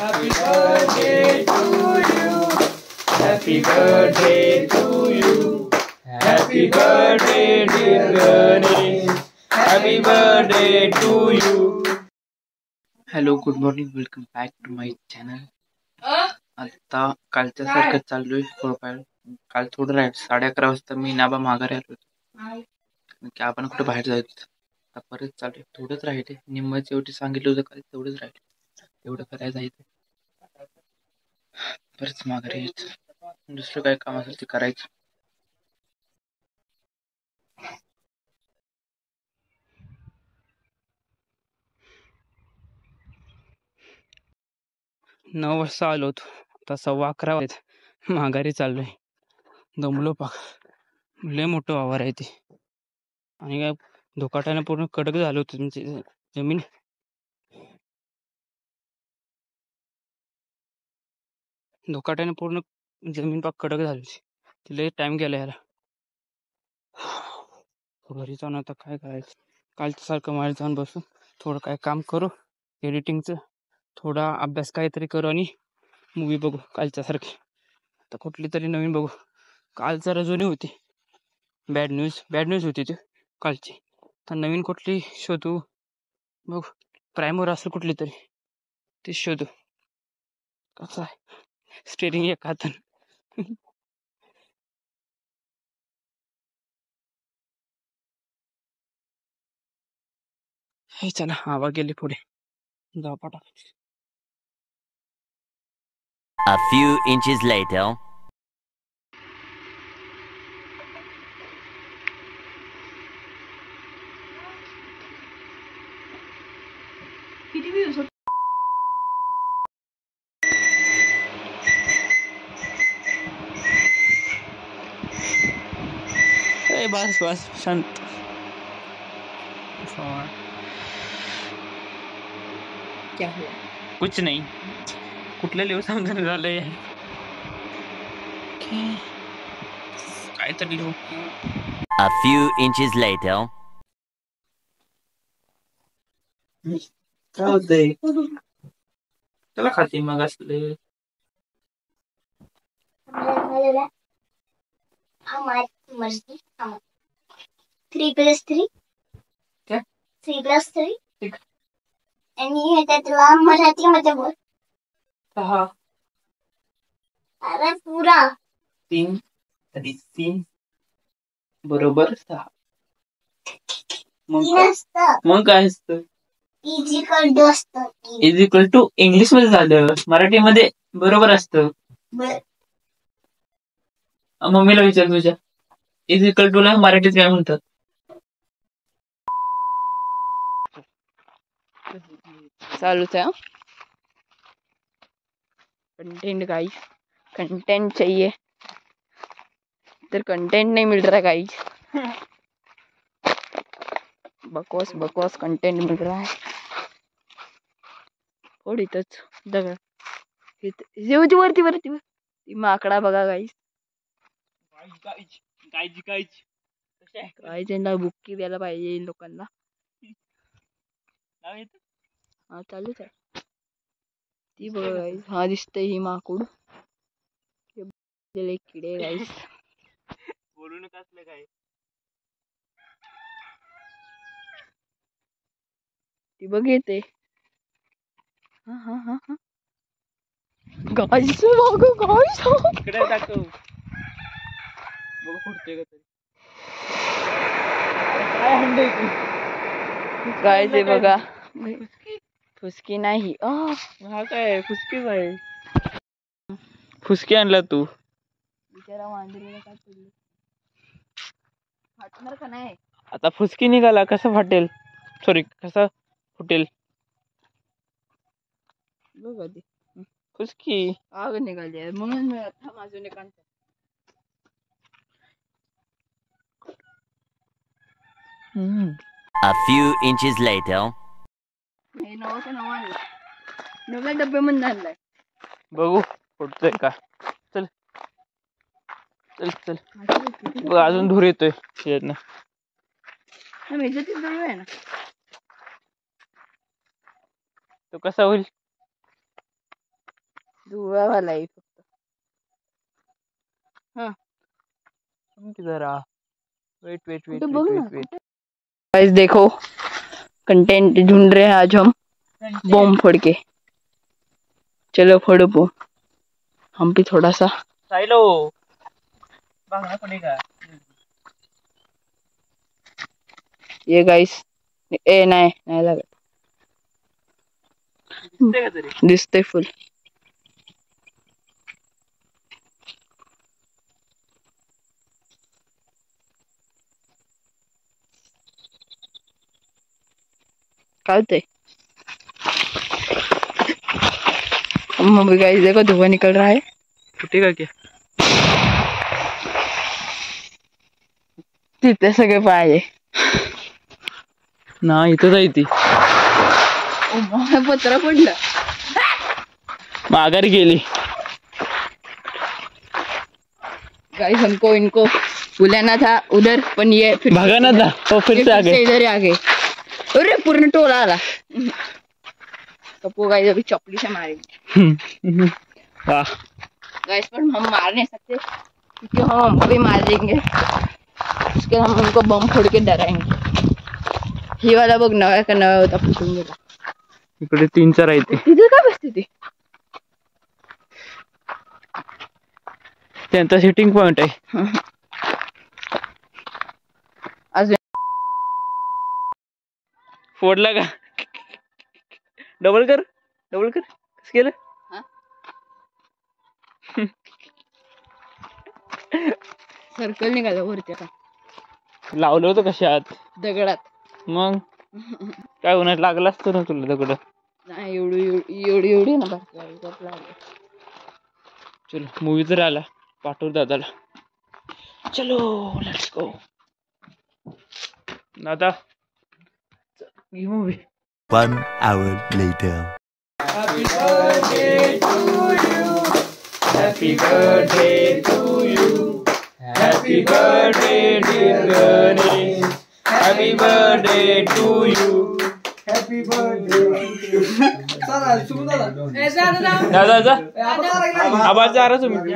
Happy birthday to you. Happy birthday to you. Happy birthday dear Ganesh. Happy birthday to you. Hello good morning welcome back to my channel. आता कालच्या सारखं चाललोय profile. काल थोडं राहील 11:30 वाजता मी नाबा माघारी आलो होतो की आपण कुठं बाहेर जायचं. आता परत चालू थोडंच राहिले. निम्मच एवढी सांगितलं होतं काल तेवढंच राहिले. एवढं करायला जायचं परत माघारी यायचं. दुसरं काय काम असेल ते करायचं. नऊ वाजता आलो होतो. आता 11:15 वाजले. माघारी चाललोय. दमलो पाक. लय मोठं वावर आहे ते आणि काय धोकाट्याने पूर्ण कडक झालं होतं तुमची जमीन. धोकाट्याने पूर्ण जमीन पाक कडक झाली होती. तिला टाइम गेला याला. घरी जाऊन आता काय करायचं. कालच्या सारखं माझ्या जाऊन बसून थोडं काय काम करू एडिटिंगचं. थोडा अभ्यास काहीतरी करू आणि मूवी बघू कालच्या सारखी. आता कुठली तरी नवीन बघू. काल जरा जुनी होती. बॅड न्यूज होती ती कालची. तर नवीन कुठली शोधू बघ. प्राईमवर असेल कुठली तरी ती शोधू. कसं आहे स्टेरिंग एक हातानं. हे चला हवा गेली पुढे जाऊ पाठा. A few inches later. बस शांत. क्या हुआ? कुछ नहीं. कुठलं लिहू समजून झालंय. काय तर लिहू. A few inches later. काय होतंय त्याला खाते मग असले. हमारी मर्जी. 3+3 क्या 3+3 आणि त्यातला मराठीमध्ये बोल. 6 अरे पुरा 3 3 बरोबर 6. मग काय असतं. इजिकल असतं. इक्वल टू इंग्लिश मध्ये झालं. मराठीमध्ये बरोबर असतं. मम्मीला विचार तुझ्या इक्वल टू ला मराठीत काय म्हणतात. चालूच आहे कंटेंट गाइस. कंटेंट चाहिए तर कंटेंट नहीं मिल रहा गाइस. बकवास कंटेंट मिल रहा है. थोडीतच दगड वरती माकडा बघा गाइस. काय त्यांना बुक्की द्यायला पाहिजे लोकांना. हा चालूच आहे ती बघा गाइस. हा दिसतंय ही माकूड. किडे गाइस. बोलून कसलं काय ती बघ येते. हा गाइस बघ गाइस. इकडे दाखव बघ फुटते का तरी. काय हंडे काय ते बघा. फुसकी नाही. हा काय फुसकीच आहे. फुसकी आणला तू. बिचारा मांजरीला काय पडलं. फाटणार का नाही. आता फुसकी निघाला कसं फाटेल. सॉरी कसं फुटेल बघ आधी. फुसकी आग निघाली म्हणून मी आता माझून काढतो. A few inches later. हे नव्या डब्यामध्ये आणलाय. बघू फुटतोय का. चल बघ अजून धूर येतोय यातनं. आहे ना तो कसा होईल. धुवावाला आहे फक्त. हाँ जरा वेट वेट वेट बघ ना. वेट वेट गाइस देखो कंटेंट ढूंढ रहे हैं आज हम बम फोड़ के. चलो फोड़ो बम. हम भी थोड़ा सा साइलो भागना पड़ेगा. ये गाइस ए नाही नाही लागत. दिसतंय का तरी? दिसते फुल. काय ते मम्मी गाइस देखो धुआं निकल रहा है. फुटेगा क्या? तिथे सगळे पाय आहे. ना इथं जाई ती पत्र पडलं. माघारी गेली. गाइस हमको इनको बुलाना था उधर पण ये फिर भागा था और फिर से आ गए. इधर ही आ गए. अरे पूर्ण टोला आला. कपो गाइस अभी चपली से मारेंगे. वाह गाइस पर हम मार नहीं सकते क्योंकि हम हमको भी मार देंगे. इसके हम उनको बम फोड़ के डराएंगे. ही वाला बघ नव्या का नव्या होता फुटून गेला. इकडे 3-4 आहेत ते. तिथे काय बसते ती. त्यांचा शूटिंग पॉइंट आहे. अजून फोडला का? डबल कर कसं केलं? सर्कल निघाला वरती आता. लावलं होतं कशात? दगडात. मग काय उन्हात लागला असतो ना तुला दगड. नाही एवढी ना बस. चलो मूवी तर आला. पाठव दादाला. चलो लेट्स गो. दादा ही movie. 1 hour later. Happy birthday to you. Happy birthday to you. Happy birthday dear Ganesh. Happy birthday to you. Happy birthday. दादा आवाज जा रहा तुम्ही.